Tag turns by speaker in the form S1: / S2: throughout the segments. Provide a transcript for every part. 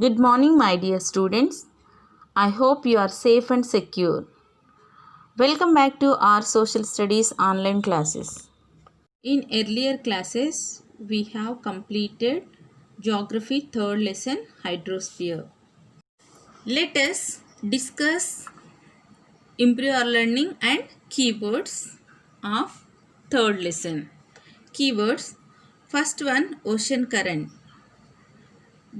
S1: Good morning, my dear students. I hope you are safe and secure. Welcome back to our social studies online classes. In earlier classes, we have completed Geography third lesson Hydrosphere. Let us discuss improve our learning and keywords of third lesson. Keywords. First one, ocean current.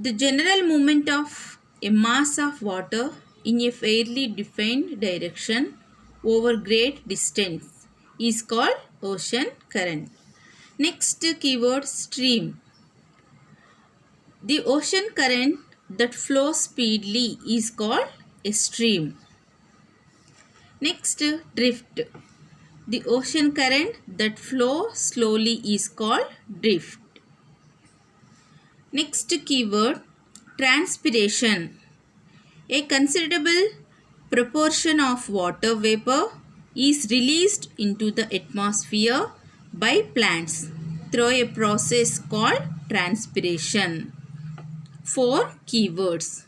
S1: The general movement of a mass of water in a fairly defined direction over great distance is called ocean current. Next keyword, stream. The ocean current that flows speedily is called a stream. Next, drift. The ocean current that flows slowly is called drift. Next keyword, transpiration. A considerable proportion of water vapor is released into the atmosphere by plants through a process called transpiration. 4 keywords.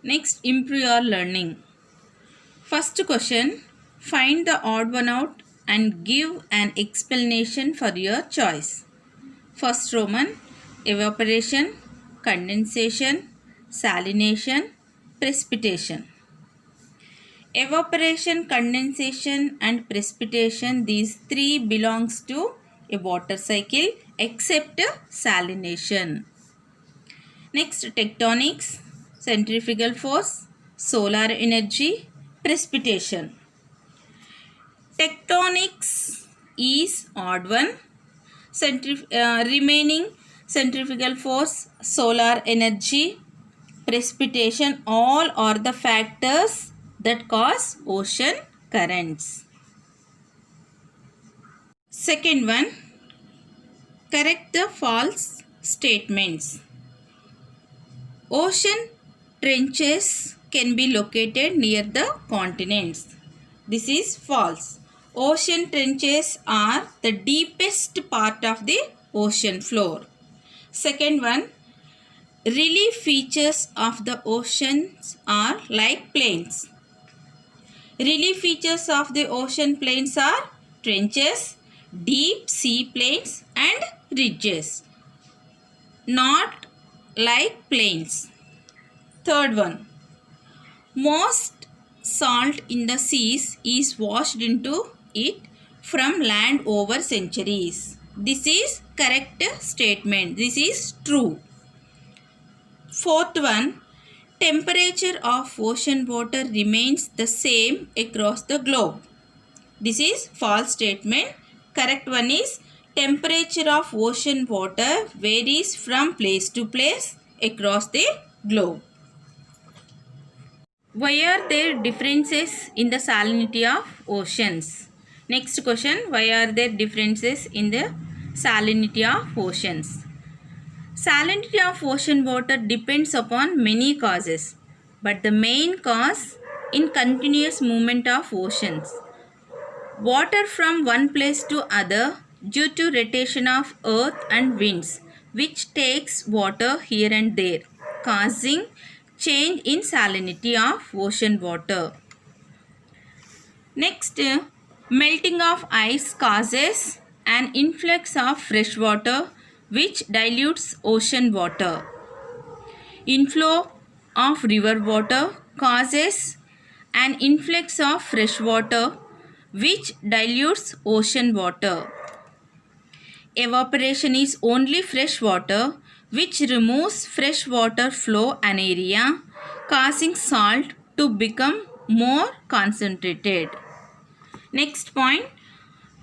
S1: Next, improve your learning. First question, find the odd one out and give an explanation for your choice. First Roman, evaporation, condensation, salination, precipitation. Evaporation, condensation and precipitation, these three belongs to a water cycle except salination. Next, tectonics, centrifugal force, solar energy, precipitation. Tectonics is odd one. Remaining centrifugal force, solar energy, precipitation, all are the factors that cause ocean currents. Second one, correct the false statements. Ocean trenches can be located near the continents. This is false. Ocean trenches are the deepest part of the ocean floor. Second one, relief features of the oceans are like plains. Relief features of the ocean plains are trenches, deep sea plains and ridges, not like plains. Third one, most salt in the seas is washed into it from land over centuries. This is correct statement. This is true. Fourth one, temperature of ocean water remains the same across the globe. This is false statement. Correct one is temperature of ocean water varies from place to place across the globe. Why are there differences in the salinity of oceans? Next question, why are there differences in the salinity of oceans? Salinity of ocean water depends upon many causes, but the main cause in continuous movement of oceans. Water from one place to other due to rotation of earth and winds, which takes water here and there, causing change in salinity of ocean water. Next, melting of ice causes an influx of fresh water which dilutes ocean water. Inflow of river water causes an influx of fresh water which dilutes ocean water. Evaporation is only fresh water which removes fresh water flow and area, causing salt to become more concentrated. Next point,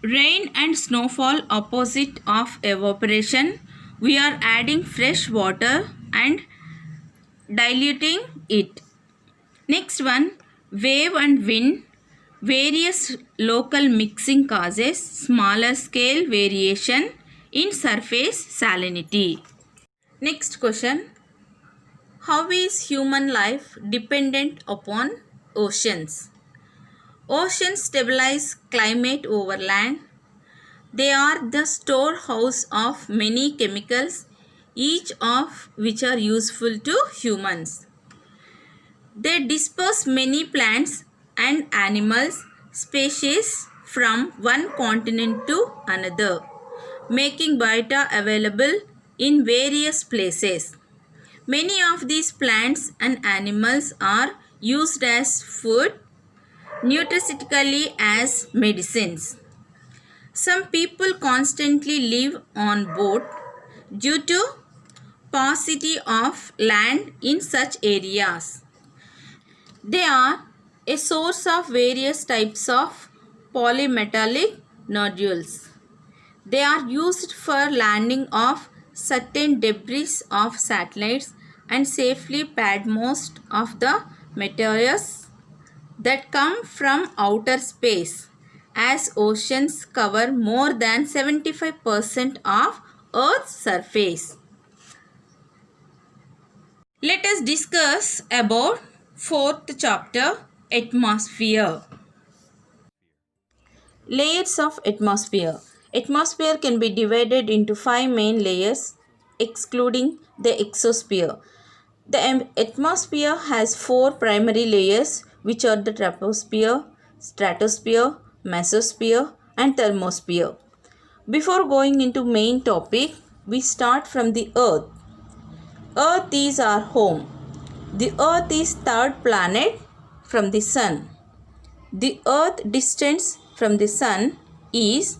S1: rain and snowfall opposite of evaporation. We are adding fresh water and diluting it. Next one, wave and wind. Various local mixing causes smaller scale variation in surface salinity. Next question, how is human life dependent upon oceans? Oceans stabilize climate over land. They are the storehouse of many chemicals each of which are useful to humans. They disperse many plants and animals species from one continent to another, making biota available in various places. Many of these plants and animals are used as food, nutraceutically as medicines. Some people constantly live on boat due to paucity of land in such areas. They are a source of various types of polymetallic nodules. They are used for landing of certain debris of satellites and safely pad most of the meteors that come from outer space, as oceans cover more than 75% of Earth's surface. Let us discuss about fourth chapter, atmosphere. Layers of atmosphere. Atmosphere can be divided into 5 main layers excluding the exosphere. The atmosphere has 4 primary layers, which are the troposphere, stratosphere, mesosphere and thermosphere. Before going into main topic, we start from the Earth. Earth is our home. The Earth is third planet from the Sun. The Earth distance from the Sun is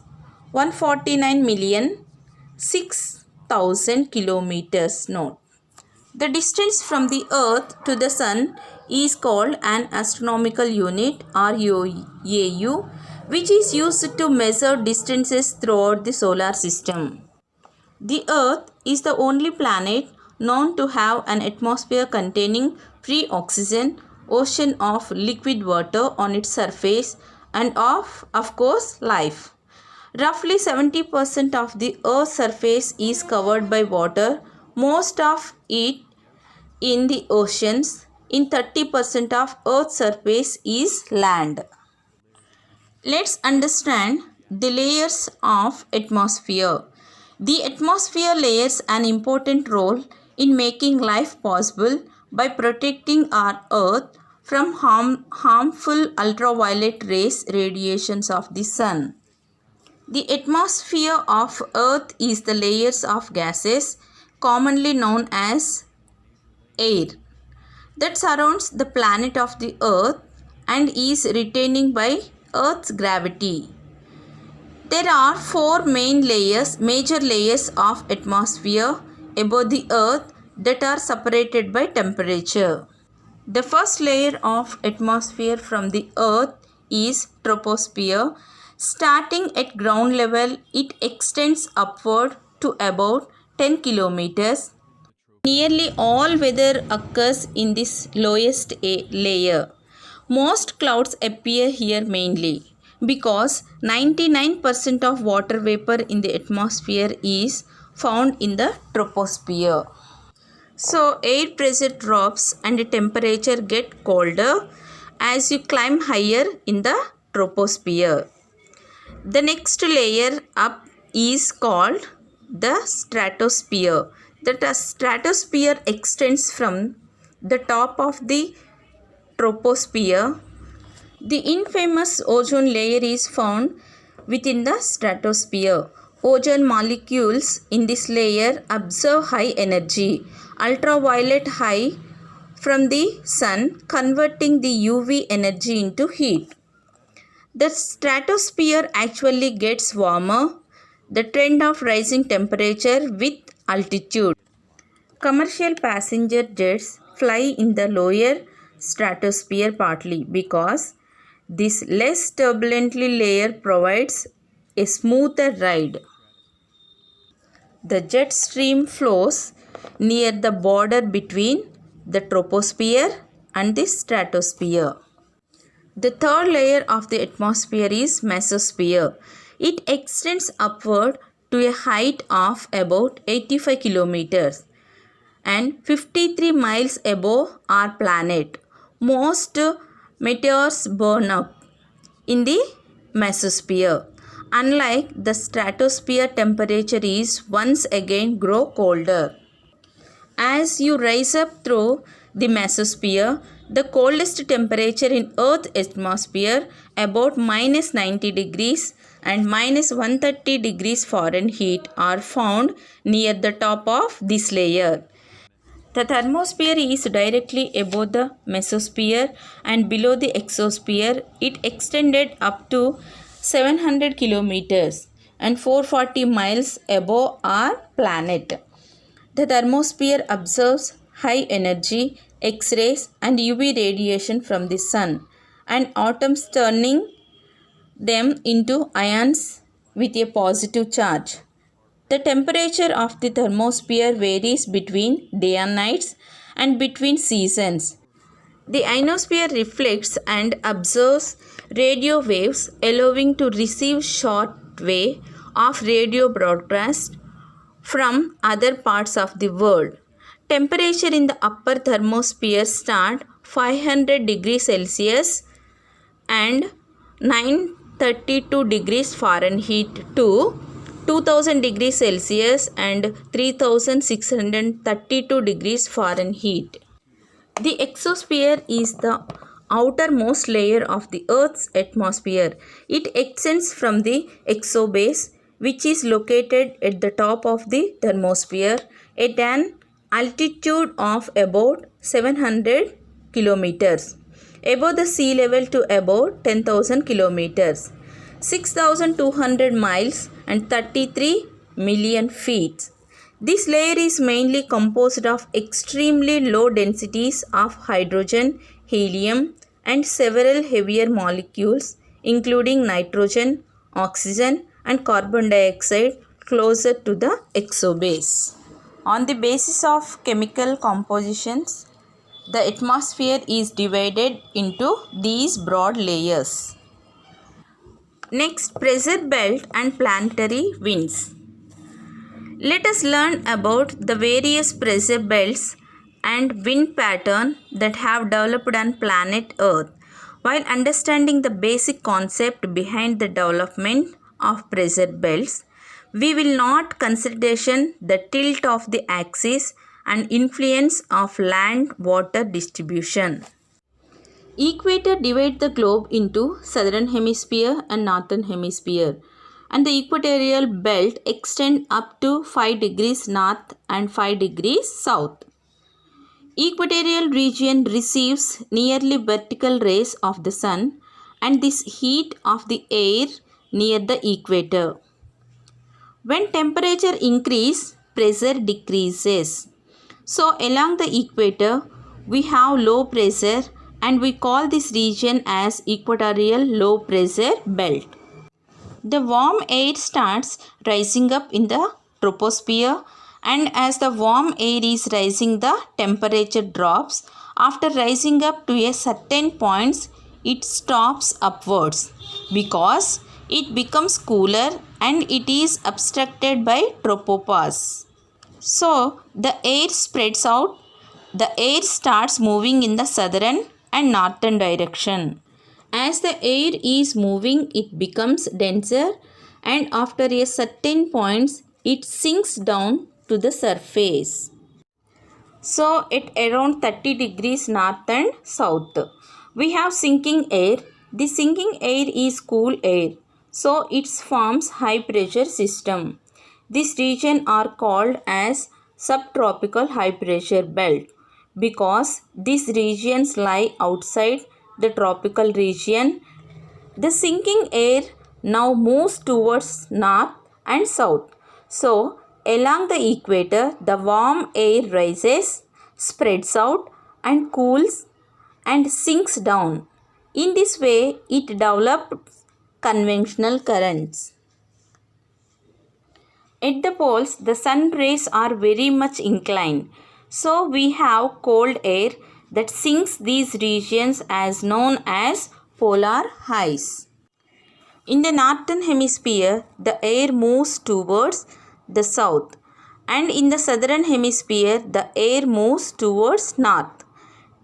S1: 149,006,000 kilometers. Note. The distance from the Earth to the Sun is called an astronomical unit or AU, which is used to measure distances throughout the solar system. The Earth is the only planet known to have an atmosphere containing free oxygen, ocean of liquid water on its surface, and of course, life. Roughly 70% of the Earth's surface is covered by water, most of it in the oceans. In 30% of Earth's surface is land. Let's understand the layers of atmosphere. The atmosphere plays an important role in making life possible by protecting our Earth from harmful ultraviolet rays radiations of the sun. The atmosphere of Earth is the layers of gases commonly known as air that surrounds the planet of the Earth and is retaining by Earth's gravity. There are 4 major layers of atmosphere above the Earth that are separated by temperature. The first layer of atmosphere from the Earth is troposphere. Starting at ground level, it extends upward to about 10 kilometers. Nearly all weather occurs in this lowest layer. Most clouds appear here mainly because 99% of water vapor in the atmosphere is found in the troposphere. So air pressure drops and the temperature gets colder as you climb higher in the troposphere. The next layer up is called the stratosphere. The stratosphere extends from the top of the troposphere. The infamous ozone layer is found within the stratosphere. Ozone molecules in this layer absorb high energy, ultraviolet high from the sun, converting the UV energy into heat. The stratosphere actually gets warmer, the trend of rising temperature with altitude. Commercial passenger jets fly in the lower stratosphere partly because this less turbulently layer provides a smoother ride. The jet stream flows near the border between the troposphere and the stratosphere. The third layer of the atmosphere is mesosphere. It extends upward to a height of about 85 kilometers and 53 miles above our planet. Most meteors burn up in the mesosphere. Unlike the stratosphere, temperature is once again grow colder. As you rise up through the mesosphere, the coldest temperature in Earth's atmosphere, about minus 90 degrees and minus 130 degrees Fahrenheit, are found near the top of this layer. The thermosphere is directly above the mesosphere and below the exosphere. It extended up to 700 kilometers and 440 miles above our planet. The thermosphere absorbs high energy X-rays and UV radiation from the sun and atoms, turning them into ions with a positive charge. The temperature of the thermosphere varies between day and nights and between seasons. The ionosphere reflects and absorbs radio waves, allowing to receive short wave of radio broadcast from other parts of the world. Temperature in the upper thermosphere start 500 degrees Celsius and 932 degrees Fahrenheit to 2000 degrees Celsius and 3632 degrees Fahrenheit. The exosphere is the outermost layer of the Earth's atmosphere. It extends from the exobase, which is located at the top of the thermosphere at an altitude of about 700 kilometers above the sea level to about 10,000 kilometers, 6,200 miles and 33 million feet. This layer is mainly composed of extremely low densities of hydrogen, helium, and several heavier molecules, including nitrogen, oxygen, and carbon dioxide, closer to the exobase. On the basis of chemical compositions, the atmosphere is divided into these broad layers. Next, pressure belt and planetary winds. Let us learn about the various pressure belts and wind pattern that have developed on planet Earth. While understanding the basic concept behind the development of pressure belts, we will not consideration the tilt of the axis and influence of land-water distribution. Equator divides the globe into southern hemisphere and northern hemisphere, and the equatorial belt extends up to 5 degrees north and 5 degrees south. Equatorial region receives nearly vertical rays of the sun and this heat of the air near the equator. When temperature increases, pressure decreases. So along the equator, we have low pressure and we call this region as equatorial low pressure belt. The warm air starts rising up in the troposphere, and as the warm air is rising, the temperature drops. After rising up to a certain point, it stops upwards because it becomes cooler and it is obstructed by tropopause. So the air spreads out. The air starts moving in the southern and northern direction. As the air is moving, it becomes denser and after a certain point, it sinks down to the surface. So at around 30 degrees north and south, we have sinking air. The sinking air is cool air. So it forms high pressure system. This region are called as subtropical high pressure belt because these regions lie outside the tropical region. The sinking air now moves towards north and south. So along the equator, the warm air rises, spreads out and cools and sinks down. In this way, it develops convectional currents. At the poles, the sun rays are very much inclined. So we have cold air that sinks these regions as known as polar highs. In the northern hemisphere, the air moves towards the south, and in the southern hemisphere, the air moves towards north.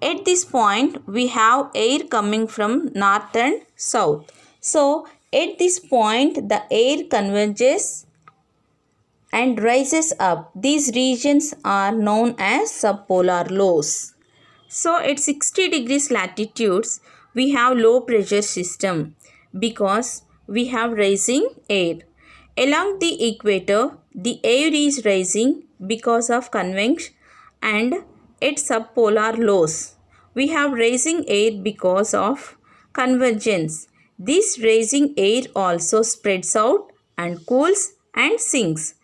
S1: At this point, we have air coming from north and south. So, at this point, the air converges and rises up. These regions are known as subpolar lows. So at 60 degrees latitudes, we have low pressure system because we have rising air. Along the equator, the air is rising because of convection, and at subpolar lows, we have rising air because of convergence. This rising air also spreads out and cools and sinks.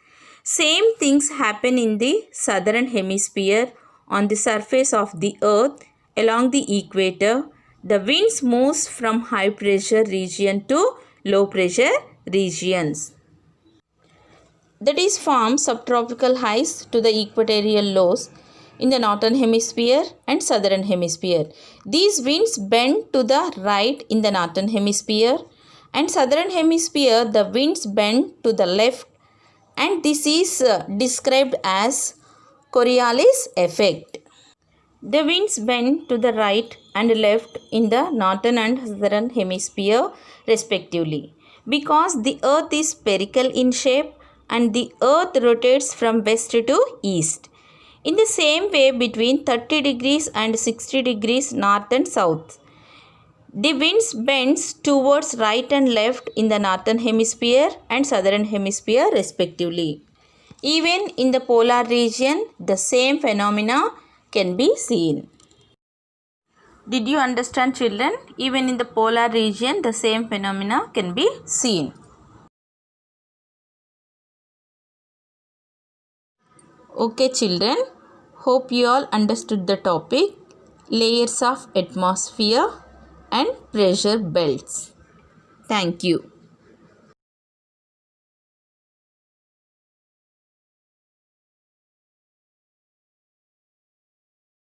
S1: Same things happen in the southern hemisphere on the surface of the earth along the equator. The winds moves from high pressure region to low pressure regions. That is form subtropical highs to the equatorial lows in the northern hemisphere and southern hemisphere. These winds bend to the right in the northern hemisphere, and southern hemisphere the winds bend to the left, and this is described as Coriolis effect. The winds bend to the right and left in the northern and southern hemisphere respectively because the earth is spherical in shape and the earth rotates from west to east. In the same way, between 30 degrees and 60 degrees north and south, the winds bends towards right and left in the northern hemisphere and southern hemisphere respectively. Even in the polar region, the same phenomena can be seen. Did you understand, children? Even in the polar region, the same phenomena can be seen. Okay, children. Hope you all understood the topic, layers of atmosphere and pressure belts. Thank you.